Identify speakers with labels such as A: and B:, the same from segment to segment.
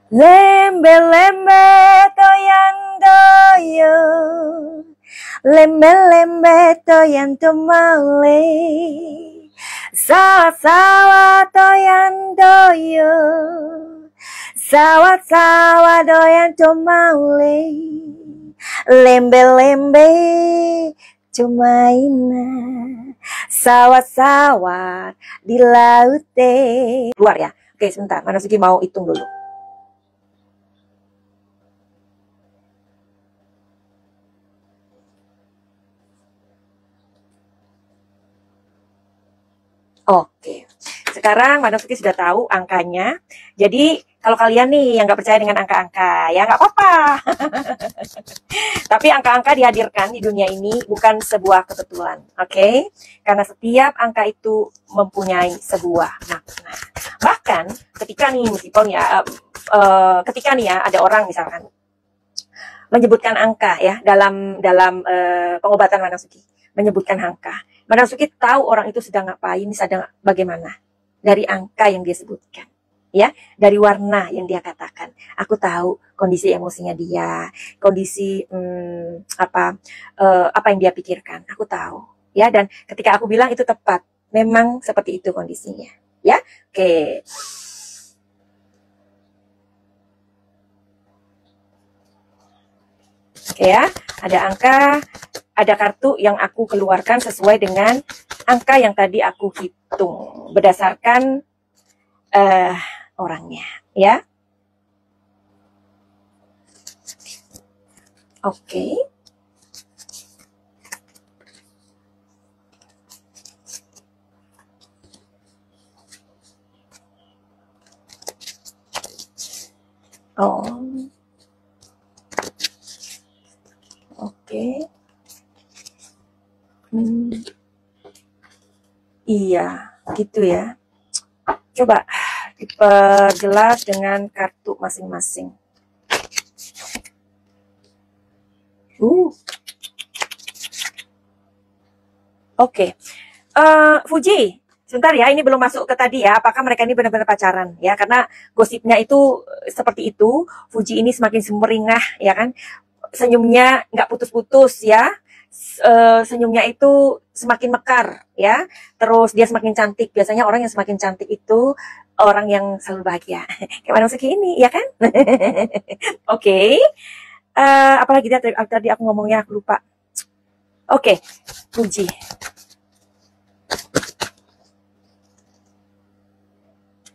A: Lembe-lembe toyan doyo, lembe-lembe toyan tomale, sawa-sawa toyan doyo, sawa-sawa doyan tomale, lembe-lembe cumaina, sawa-sawa di laute. Keluar ya. Oke, sebentar. Manasuki mau hitung dulu. Oke, sekarang Manasuki sudah tahu angkanya. Jadi kalau kalian nih yang nggak percaya dengan angka-angka, ya nggak apa-apa. Tapi angka-angka dihadirkan di dunia ini bukan sebuah kebetulan, oke? Karena setiap angka itu mempunyai sebuah makna. Bahkan ketika nih, meskipun ya, ketika nih ya ada orang misalkan menyebutkan angka ya dalam pengobatan Manasuki, menyebutkan angka. Manasuki tahu orang itu sedang ngapain, sedang bagaimana dari angka yang dia sebutkan, ya, dari warna yang dia katakan. Aku tahu kondisi emosinya dia, kondisi apa yang dia pikirkan. Aku tahu, ya. Dan ketika aku bilang itu tepat, memang seperti itu kondisinya, ya. Oke. Oke ya, ada angka. Ada kartu yang aku keluarkan sesuai dengan angka yang tadi aku hitung berdasarkan orangnya, ya. Oke. Oh. Oke. Iya, gitu ya. Coba diperjelas dengan kartu masing-masing. Oke. Fuji, sebentar ya, ini belum masuk ke tadi ya, apakah mereka ini benar-benar pacaran ya, karena gosipnya itu seperti itu. Fuji ini semakin sumringah ya kan, senyumnya nggak putus-putus ya, senyumnya itu semakin mekar ya, terus dia semakin cantik. Biasanya orang yang semakin cantik itu orang yang selalu bahagia. Kayak Manasuki ini ya kan. Oke. Apalagi tadi aku ngomongnya aku lupa. Oke, Fuji.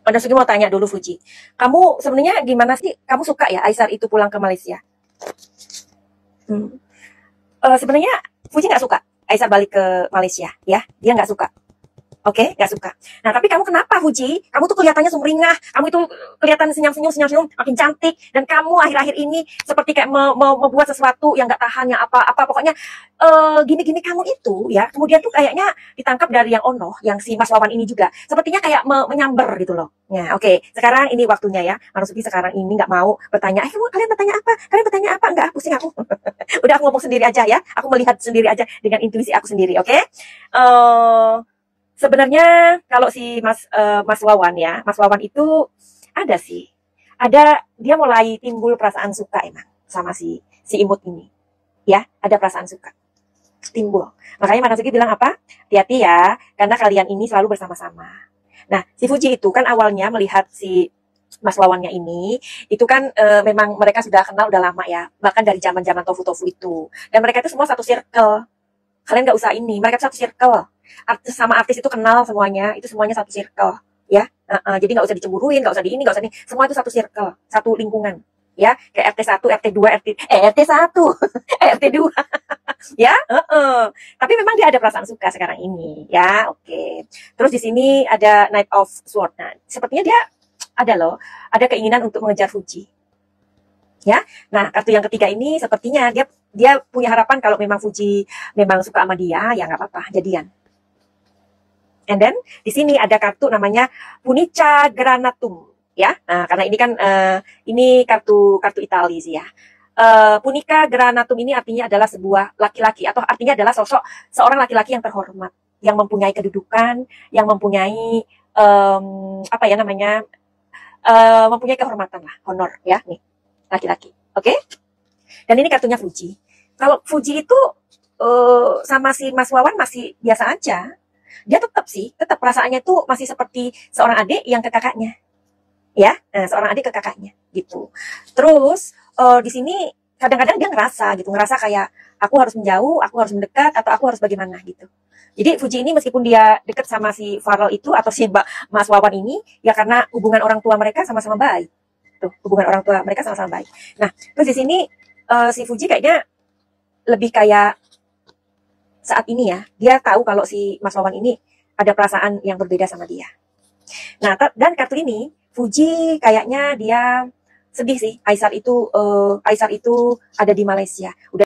A: Manasuki mau tanya dulu Fuji, kamu sebenarnya gimana sih? Kamu suka ya Aisar itu pulang ke Malaysia? Sebenarnya Fuji nggak suka Aisar balik ke Malaysia, ya, dia nggak suka. Oke, nggak suka. Nah, tapi kamu kenapa, Fuji? Kamu tuh kelihatannya sumringah, kamu itu kelihatan senyum-senyum, makin cantik, dan kamu akhir-akhir ini seperti kayak membuat sesuatu yang nggak tahan, yang apa-apa, pokoknya gini-gini kamu itu, ya. Kemudian tuh kayaknya ditangkap dari yang Ono, yang si Mas Wawan ini juga, sepertinya kayak menyamber gitu loh. Ya, oke. Sekarang ini waktunya ya, Manasuki sekarang ini nggak mau bertanya, kalian bertanya apa? Kalian bertanya apa? Nggak, pusing aku. Udah aku ngomong sendiri aja ya, aku melihat sendiri aja dengan intuisi aku sendiri, oke? Sebenarnya kalau si Mas Wawan ya, Mas Wawan itu ada sih, dia mulai timbul perasaan suka emang sama si Imut ini, ya, ada perasaan suka timbul. Makanya Manasuki bilang apa? Hati-hati ya, karena kalian ini selalu bersama-sama. Nah, si Fuji itu kan awalnya melihat si Mas Wawannya ini, itu kan memang mereka sudah kenal udah lama ya, bahkan dari zaman-zaman Tofu-Tofu itu. Dan mereka itu semua satu circle. Kalian nggak usah ini, mereka satu circle. Artis sama artis itu kenal semuanya, itu semuanya satu circle, ya. Jadi nggak usah dicemburuin, nggak usah di ini, nggak usah ini, semua itu satu circle, satu lingkungan, ya. Kayak RT 1, RT 2, RT 1, RT 2, ya. Tapi memang dia ada perasaan suka sekarang ini, ya. Oke. Terus di sini ada Knight of Sword. Nah, sepertinya dia ada keinginan untuk mengejar Fuji. Ya, nah kartu yang ketiga ini sepertinya dia punya harapan kalau memang Fuji memang suka sama dia, ya nggak apa-apa, jadian. And then di sini ada kartu namanya Punica Granatum, ya. Nah, karena ini kan ini kartu Itali sih ya. Punica Granatum ini artinya adalah sebuah laki-laki, atau artinya adalah sosok seorang laki-laki yang terhormat, yang mempunyai kedudukan, yang mempunyai apa ya namanya, mempunyai kehormatan lah, honor ya, nih laki-laki. Oke? Dan ini kartunya Fuji. Kalau Fuji itu sama si Mas Wawan masih biasa aja. Dia tetap perasaannya itu masih seperti seorang adik yang ke kakaknya. Ya, seorang adik ke kakaknya gitu. Terus di sini kadang-kadang dia ngerasa kayak aku harus menjauh, aku harus mendekat, atau aku harus bagaimana gitu. Jadi Fuji ini meskipun dia dekat sama si Farel itu atau si Mas Wawan ini, ya karena hubungan orang tua mereka sama-sama baik. Tuh, hubungan orang tua mereka sama-sama baik. Nah, terus di sini si Fuji kayaknya lebih kayak saat ini ya, dia tahu kalau si Mas Wawan ini ada perasaan yang berbeda sama dia. Nah, dan kartu ini Fuji kayaknya dia sedih sih. Aisar itu ada di Malaysia. Udah